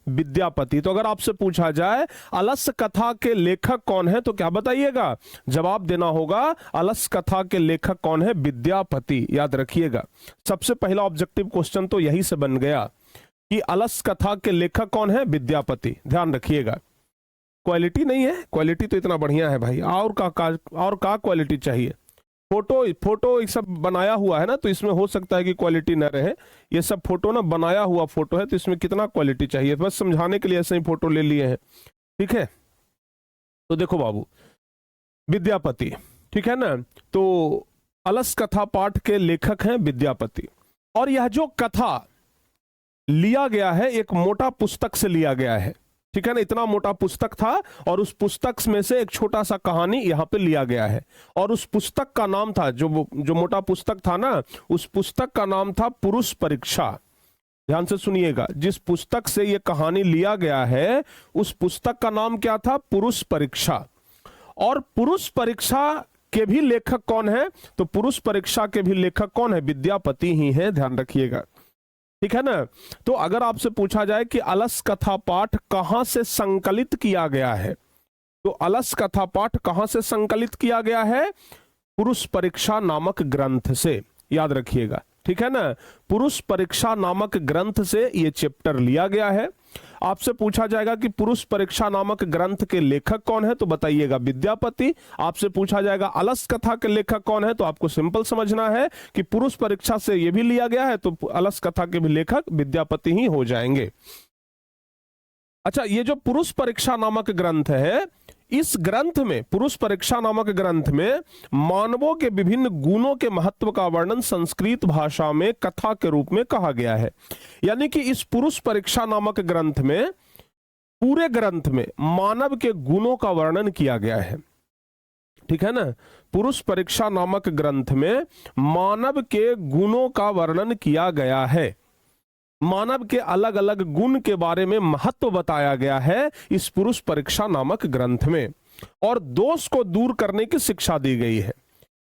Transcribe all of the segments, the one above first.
विद्यापति। तो अगर आपसे पूछा जाए अलस्य कथा के लेखक कौन है तो क्या बताइएगा? जवाब देना होगा अलस्य कथा के लेखक कौन है? विद्यापति। याद रखिएगा, सबसे पहला ऑब्जेक्टिव क्वेश्चन तो यही से बन गया कि अलस्य कथा के लेखक कौन है? विद्यापति। ध्यान रखिएगा, क्वालिटी नहीं है, क्वालिटी तो इतना बढ़िया है भाई, और का क्वालिटी चाहिए? फोटो ये सब बनाया हुआ है ना, तो इसमें हो सकता है कि क्वालिटी न रहे। ये सब फोटो ना बनाया हुआ फोटो है, तो इसमें कितना क्वालिटी चाहिए? बस समझाने के लिए ऐसे ही फोटो ले लिए हैं, ठीक है। तो देखो बाबू, विद्यापति, ठीक है ना। तो अलस्य कथा पाठ के लेखक हैं विद्यापति। और यह जो कथा लिया गया है एक मोटा पुस्तक से लिया गया है, ठीक है ना। इतना मोटा पुस्तक था और उस पुस्तक में से एक छोटा सा कहानी यहां पे लिया गया है। और उस पुस्तक का नाम था, जो मोटा पुस्तक था ना, उस पुस्तक का नाम था पुरुष परीक्षा। ध्यान से सुनिएगा, जिस पुस्तक से ये कहानी लिया गया है उस पुस्तक का नाम क्या था? पुरुष परीक्षा। और पुरुष परीक्षा के भी लेखक कौन है? तो पुरुष परीक्षा के भी लेखक कौन है? विद्यापति ही है। ध्यान रखिएगा, ठीक है ना। तो अगर आपसे पूछा जाए कि अलस्य कथा पाठ कहां से संकलित किया गया है, तो अलस्य कथा पाठ कहां से संकलित किया गया है? पुरुष परीक्षा नामक ग्रंथ से। याद रखिएगा, ठीक है ना। पुरुष परीक्षा नामक ग्रंथ से ये चैप्टर लिया गया है। आपसे पूछा जाएगा कि पुरुष परीक्षा नामक ग्रंथ के लेखक कौन है, तो बताइएगा विद्यापति। आपसे पूछा जाएगा अलस्य कथा के लेखक कौन है, तो आपको सिंपल समझना है कि पुरुष परीक्षा से यह भी लिया गया है, तो अलस्य कथा के भी लेखक विद्यापति ही हो जाएंगे। अच्छा, ये जो पुरुष परीक्षा नामक ग्रंथ है, इस ग्रंथ में, पुरुष परीक्षा नामक ग्रंथ में मानवों के विभिन्न गुणों के महत्व का वर्णन संस्कृत भाषा में कथा के रूप में कहा गया है। यानी कि इस पुरुष परीक्षा नामक ग्रंथ में, पूरे ग्रंथ में मानव के गुणों का वर्णन किया गया है, ठीक है ना। पुरुष परीक्षा नामक ग्रंथ में मानव के गुणों का वर्णन किया गया है। मानव के अलग अलग गुण के बारे में महत्व बताया गया है इस पुरुष परीक्षा नामक ग्रंथ में। और दोष को दूर करने की शिक्षा दी गई है।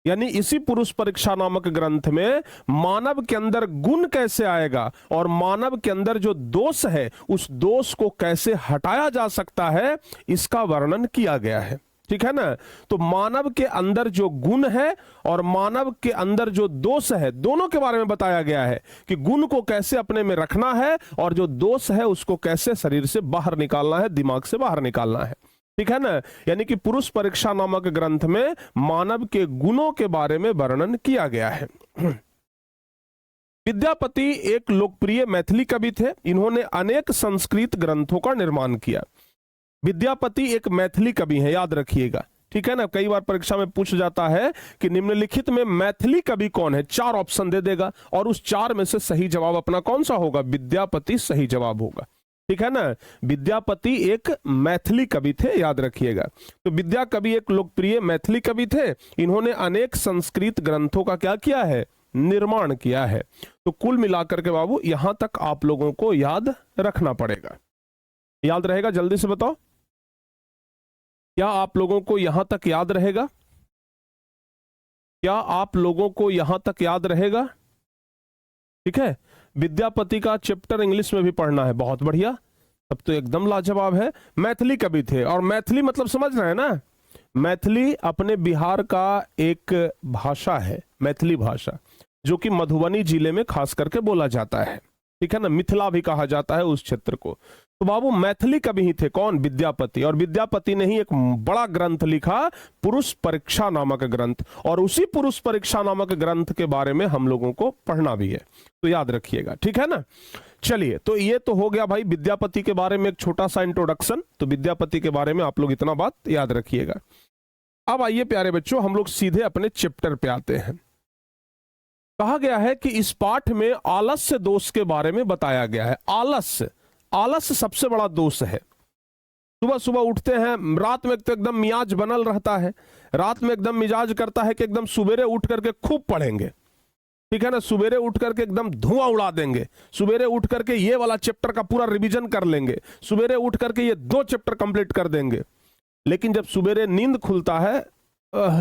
यानी इसी पुरुष परीक्षा नामक ग्रंथ में मानव के अंदर गुण कैसे आएगा और मानव के अंदर जो दोष है उस दोष को कैसे हटाया जा सकता है, इसका वर्णन किया गया है, ठीक है ना। तो मानव के अंदर जो गुण है और मानव के अंदर जो दोष है, दोनों के बारे में बताया गया है कि गुण को कैसे अपने में रखना है और जो दोष है उसको कैसे शरीर से बाहर निकालना है, दिमाग से बाहर निकालना है, ठीक है ना। यानी कि पुरुष परीक्षा नामक ग्रंथ में मानव के गुणों के बारे में वर्णन किया गया है। विद्यापति एक लोकप्रिय मैथिली कवि थे। इन्होंने अनेक संस्कृत ग्रंथों का निर्माण किया। विद्यापति एक मैथिली कवि है, याद रखिएगा, ठीक है ना। कई बार परीक्षा में पूछ जाता है कि निम्नलिखित में मैथिली कवि कौन है, 4 ऑप्शन दे देगा और उस 4 में से सही जवाब अपना कौन सा होगा? विद्यापति सही जवाब होगा, ठीक है ना। विद्यापति एक मैथिली कवि थे, याद रखिएगा। तो विद्या कवि एक लोकप्रिय मैथिली कवि थे। इन्होंने अनेक संस्कृत ग्रंथों का क्या किया है? निर्माण किया है। तो कुल मिलाकर के बाबू यहां तक आप लोगों को याद रखना पड़ेगा। याद रहेगा? जल्दी से बताओ, क्या आप लोगों को यहां तक याद रहेगा? क्या आप लोगों को यहां तक याद रहेगा? ठीक है। विद्यापति का चैप्टर इंग्लिश में भी पढ़ना है, बहुत बढ़िया, तब तो एकदम लाजवाब है। मैथिली कवि थे, और मैथिली मतलब समझ रहे हैं ना, मैथिली अपने बिहार का एक भाषा है, मैथिली भाषा, जो कि मधुबनी जिले में खास करके बोला जाता है, ठीक है ना। मिथिला भी कहा जाता है उस क्षेत्र को। तो बाबू मैथिली कवि ही थे कौन? विद्यापति। और विद्यापति ने ही एक बड़ा ग्रंथ लिखा, पुरुष परीक्षा नामक ग्रंथ, और उसी पुरुष परीक्षा नामक ग्रंथ के बारे में हम लोगों को पढ़ना भी है, तो याद रखिएगा, ठीक है ना। चलिए, तो ये तो हो गया भाई विद्यापति के बारे में एक छोटा सा इंट्रोडक्शन। तो विद्यापति के बारे में आप लोग इतना बात याद रखिएगा। अब आइए प्यारे बच्चों, हम लोग सीधे अपने चैप्टर पे आते हैं। कहा गया है कि इस पाठ में आलस्य दोष के बारे में बताया गया है। आलस्य सबसे बड़ा दोष है। सुबह सुबह उठते हैं, रात में तो एकदम मिजाज बनल रहता है, रात में एकदम मिजाज करता है कि एकदम सुबेरे उठ करके खूब पढ़ेंगे, ठीक है ना। सुबेरे उठ करके एकदम धुआं उड़ा देंगे, सुबेरे उठ करके ये वाला चैप्टर का पूरा रिवीजन कर लेंगे, सुबेरे उठ करके ये 2 चैप्टर कंप्लीट कर देंगे। लेकिन जब सुबेरे नींद खुलता है,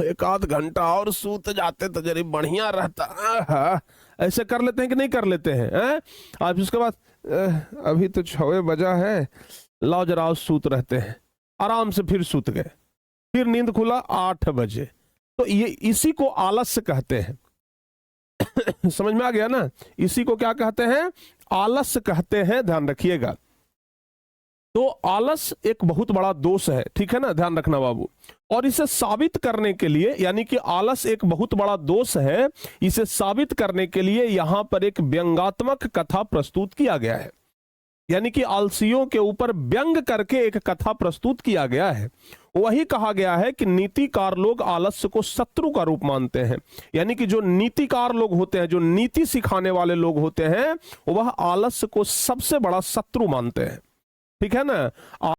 एक आध घंटा और सूत जाते तो जरी बढ़िया रहता, ऐसे कर लेते हैं कि नहीं कर लेते हैं? और उसके बाद अभी तो 6 बजा है, लाओ जरा और सूत रहते हैं। आराम से फिर सूत गए, फिर नींद खुला 8 बजे। तो ये इसी को आलस्य कहते हैं। समझ में आ गया ना? इसी को क्या कहते हैं? आलस्य कहते हैं, ध्यान रखिएगा। तो आलस एक बहुत बड़ा दोष है, ठीक है ना, ध्यान रखना बाबू। और इसे साबित करने के लिए, यानी कि आलस एक बहुत बड़ा दोष है, इसे साबित करने के लिए यहां पर एक व्यंग्यात्मक कथा प्रस्तुत किया गया है। यानी कि आलसियों के ऊपर व्यंग करके एक कथा प्रस्तुत किया गया है। वही कहा गया है कि नीतिकार लोग आलस्य को शत्रु का रूप मानते हैं। यानी कि जो नीतिकार लोग होते हैं, जो नीति सिखाने वाले लोग होते हैं, वह आलस्य को सबसे बड़ा शत्रु मानते हैं, ठीक है ना।